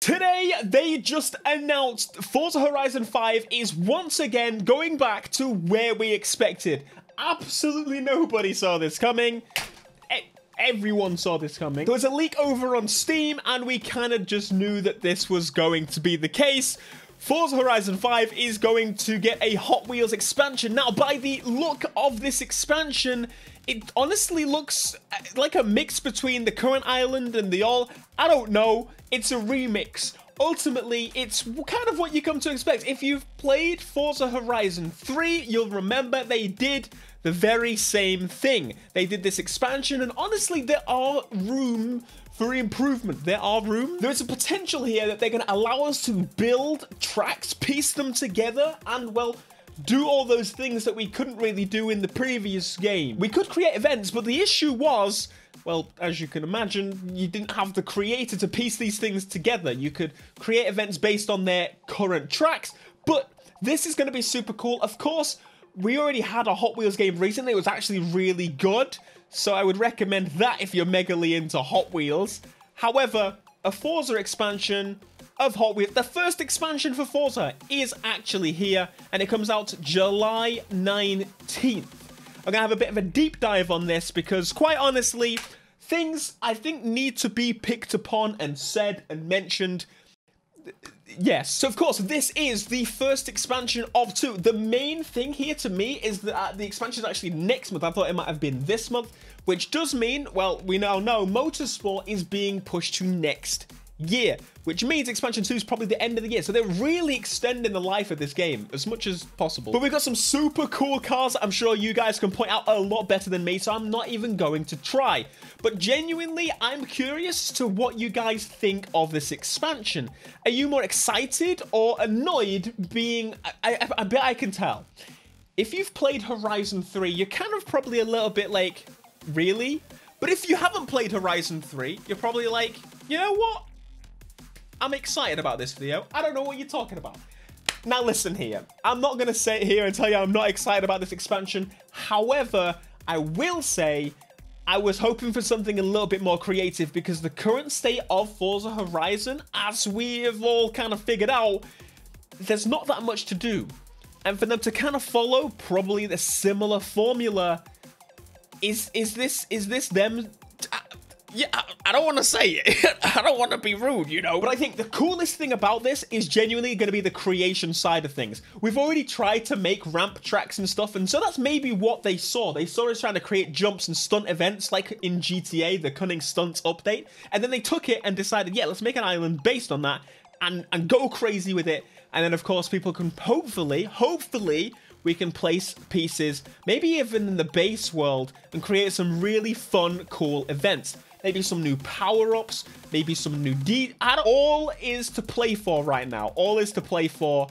Today, they just announced Forza Horizon 5 is once again going back to where we expected. Absolutely nobody saw this coming. Everyone saw this coming. There was a leak over on Steam, and we kind of just knew that this was going to be the case. Forza Horizon 5 is going to get a Hot Wheels expansion. Now, by the look of this expansion, it honestly looks like a mix between the current island and the all. I don't know. It's a remix. Ultimately, it's kind of what you come to expect. If you've played Forza Horizon 3, you'll remember they did the very same thing. They did this expansion, and honestly, there are room for improvement. There is a potential here that they're going to allow us to build tracks, piece them together, and, well, do all those things that we couldn't really do in the previous game. We could create events, but the issue was, well, as you can imagine, you didn't have the creator to piece these things together. You could create events based on their current tracks, but this is going to be super cool. Of course, we already had a Hot Wheels game recently. It was actually really good, so I would recommend that if you're megally into Hot Wheels. However, a Forza expansion of Hot Wheels, the first expansion for Forza, is actually here, and it comes out July 19th. I'm going to have a bit of a deep dive on this because, quite honestly, things I think need to be picked upon and said and mentioned. Yes, so of course, this is the first expansion of 2. The main thing here to me is that the expansion is actually next month. I thought it might have been this month, which does mean, well, we now know Motorsport is being pushed to next year, which means expansion 2 is probably the end of the year. So they're really extending the life of this game as much as possible. But we've got some super cool cars I'm sure you guys can point out a lot better than me, so I'm not even going to try. But genuinely, I'm curious to what you guys think of this expansion. Are you more excited or annoyed being... I bet I can tell. If you've played Horizon 3, you're kind of probably a little bit like, really? But if you haven't played Horizon 3, you're probably like, you know what? I'm excited about this video. I don't know what you're talking about. Now listen here. I'm not going to sit here and tell you I'm not excited about this expansion. However, I will say I was hoping for something a little bit more creative because the current state of Forza Horizon, as we have all kind of figured out, there's not that much to do. And for them to kind of follow probably the similar formula, is this them... Yeah, I don't want to say it. I don't want to be rude, you know. But I think the coolest thing about this is genuinely going to be the creation side of things. We've already tried to make ramp tracks and stuff, and so that's maybe what they saw. They saw us trying to create jumps and stunt events like in GTA, the Cunning Stunts update. And then they took it and decided, yeah, let's make an island based on that and go crazy with it. And then, of course, people can hopefully, we can place pieces, maybe even in the base world, and create some really fun, cool events. Maybe some new power-ups, maybe some new all is to play for right now. All is to play for.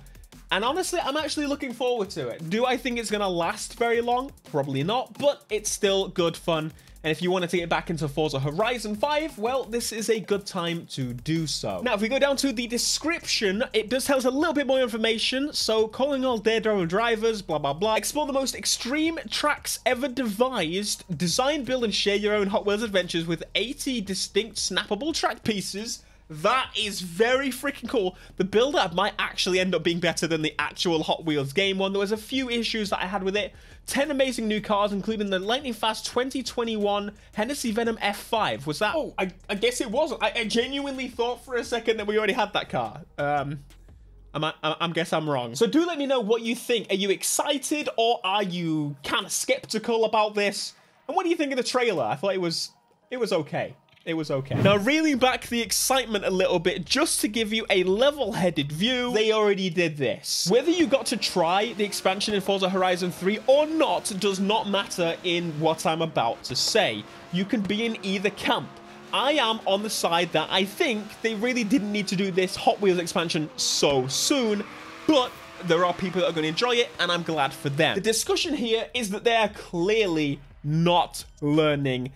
And honestly, I'm actually looking forward to it. Do I think it's going to last very long? Probably not, but it's still good fun. And if you wanted to get back into Forza Horizon 5, well, this is a good time to do so. Now, if we go down to the description, it does tell us a little bit more information. So, calling all Daredevil drivers, blah, blah, blah. Explore the most extreme tracks ever devised. Design, build, and share your own Hot Wheels adventures with 80 distinct snappable track pieces. That is very freaking cool. The build-up might actually end up being better than the actual Hot Wheels game one. There was a few issues that I had with it. 10 amazing new cars, including the Lightning Fast 2021 Hennessy Venom F5. Was that... Oh, I guess it wasn't. I genuinely thought for a second that we already had that car. I guess I'm wrong. So do let me know what you think. Are you excited or are you kind of skeptical about this? And what do you think of the trailer? I thought it was okay. It was okay. Now, reeling back the excitement a little bit, just to give you a level-headed view, they already did this. Whether you got to try the expansion in Forza Horizon 3 or not does not matter in what I'm about to say. You can be in either camp. I am on the side that I think they really didn't need to do this Hot Wheels expansion so soon, but there are people that are going to enjoy it, and I'm glad for them. The discussion here is that they are clearly not learning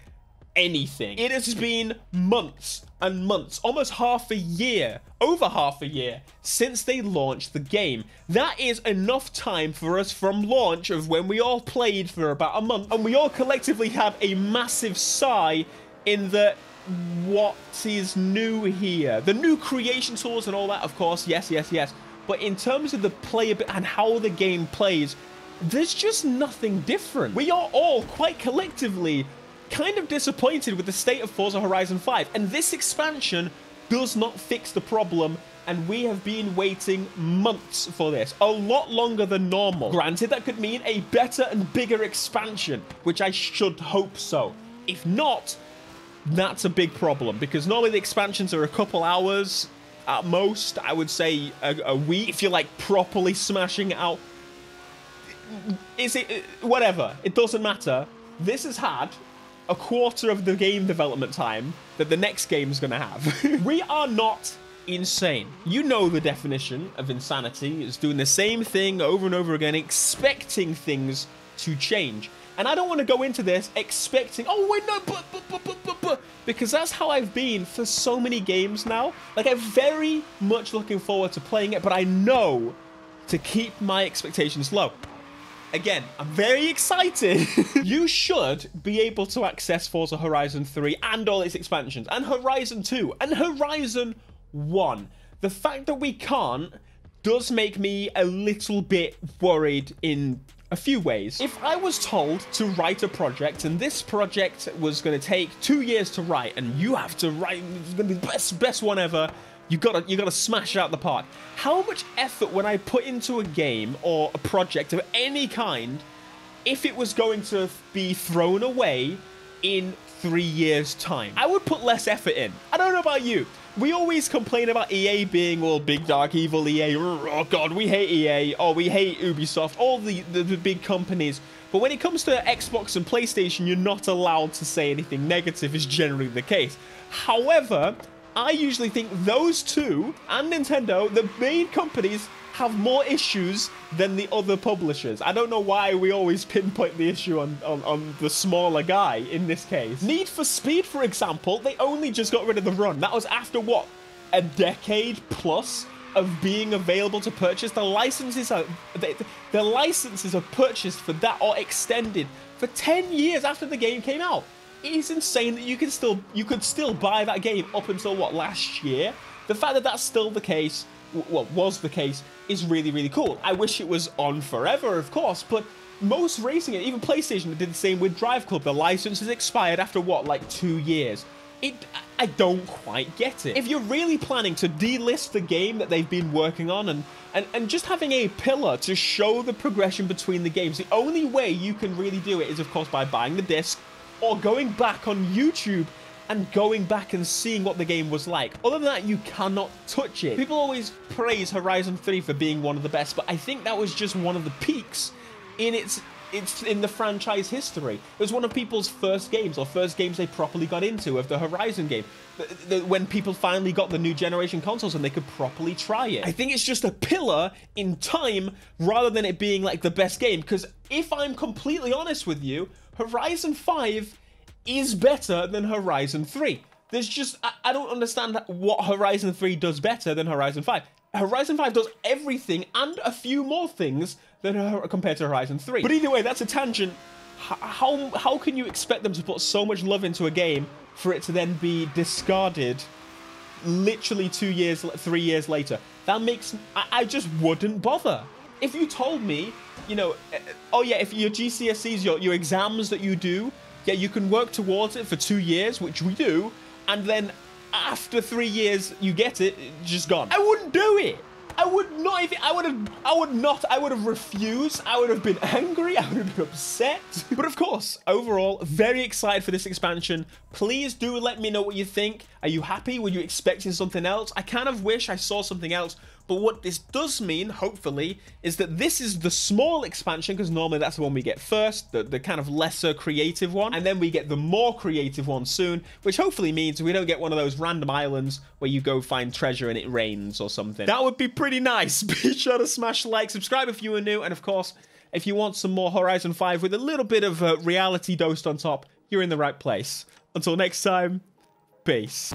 anything. It has been months and months, almost half a year, over half a year, since they launched the game. That is enough time for us from launch of when we all played for about a month, and we all collectively had a massive sigh in that what is new here. The new creation tools and all that, of course, yes. But in terms of the playability and how the game plays, there's just nothing different. We are all quite collectively kind of disappointed with the state of Forza Horizon 5, and this expansion does not fix the problem, and we have been waiting months for this, a lot longer than normal. Granted, that could mean a better and bigger expansion, which I should hope so. If not, that's a big problem, because normally the expansions are a couple hours at most. I would say a week if you're like properly smashing it out. Is it whatever? It doesn't matter. This has had a quarter of the game development time that the next game's gonna have. We are not insane. You know the definition of insanity is doing the same thing over and over again, expecting things to change. And I don't want to go into this expecting, oh wait, no, but, because that's how I've been for so many games now. Like, I'm very much looking forward to playing it, but I know to keep my expectations low. Again, I'm very excited. You should be able to access Forza Horizon 3 and all its expansions, and Horizon 2, and Horizon 1. The fact that we can't does make me a little bit worried in a few ways. If I was told to write a project, and this project was going to take 2 years to write, and you have to write, it's going to be the best one ever, you gotta smash it out the park. How much effort would I put into a game or a project of any kind if it was going to be thrown away in 3 years' time? I would put less effort in. I don't know about you. We always complain about EA being all big, dark, evil EA. Oh, God, we hate EA. Oh, we hate Ubisoft. All the big companies. But when it comes to Xbox and PlayStation, you're not allowed to say anything negative, is generally the case. However, I usually think those two, and Nintendo, the main companies, have more issues than the other publishers. I don't know why we always pinpoint the issue on the smaller guy in this case. Need for Speed, for example, they only just got rid of the run. That was after, what, a decade plus of being available to purchase? The licenses are purchased for that or extended for 10 years after the game came out. It is insane that you could still buy that game up until, what, last year? The fact that that's still the case, well, was the case, is really, really cool. I wish it was on forever, of course, but most racing, even PlayStation did the same with Drive Club. The license is expired after, what, like 2 years? I don't quite get it. If you're really planning to delist the game that they've been working on and just having a pillar to show the progression between the games, the only way you can really do it is, of course, by buying the disc or going back on YouTube and going back and seeing what the game was like. Other than that, you cannot touch it. People always praise Horizon 3 for being one of the best, but I think that was just one of the peaks in in the franchise history. It was one of people's first games, or first games they properly got into of the Horizon game. When people finally got the new generation consoles and they could properly try it. I think it's just a pillar in time rather than it being like the best game. Because if I'm completely honest with you, Horizon 5 is better than Horizon 3. There's just, I don't understand what Horizon 3 does better than Horizon 5. Horizon 5 does everything and a few more things than compared to Horizon 3. But either way, that's a tangent. How can you expect them to put so much love into a game for it to then be discarded literally 3 years later? That makes, I just wouldn't bother. If you told me, you know, oh yeah, if your GCSEs, your exams that you do, yeah, you can work towards it for 2 years, which we do, and then after 3 years you get it, just gone. I wouldn't do it. I would not even, I would have refused. I would have been angry. I would have been upset. But of course, overall, very excited for this expansion. Please do let me know what you think. Are you happy? Were you expecting something else? I kind of wish I saw something else. But what this does mean, hopefully, is that this is the small expansion, because normally that's the one we get first, the kind of lesser creative one, and then we get the more creative one soon, which hopefully means we don't get one of those random islands where you go find treasure and it rains or something. That would be pretty nice. Be sure to smash like, subscribe if you are new, and of course, if you want some more Horizon 5 with a little bit of reality dosed on top, you're in the right place. Until next time, peace.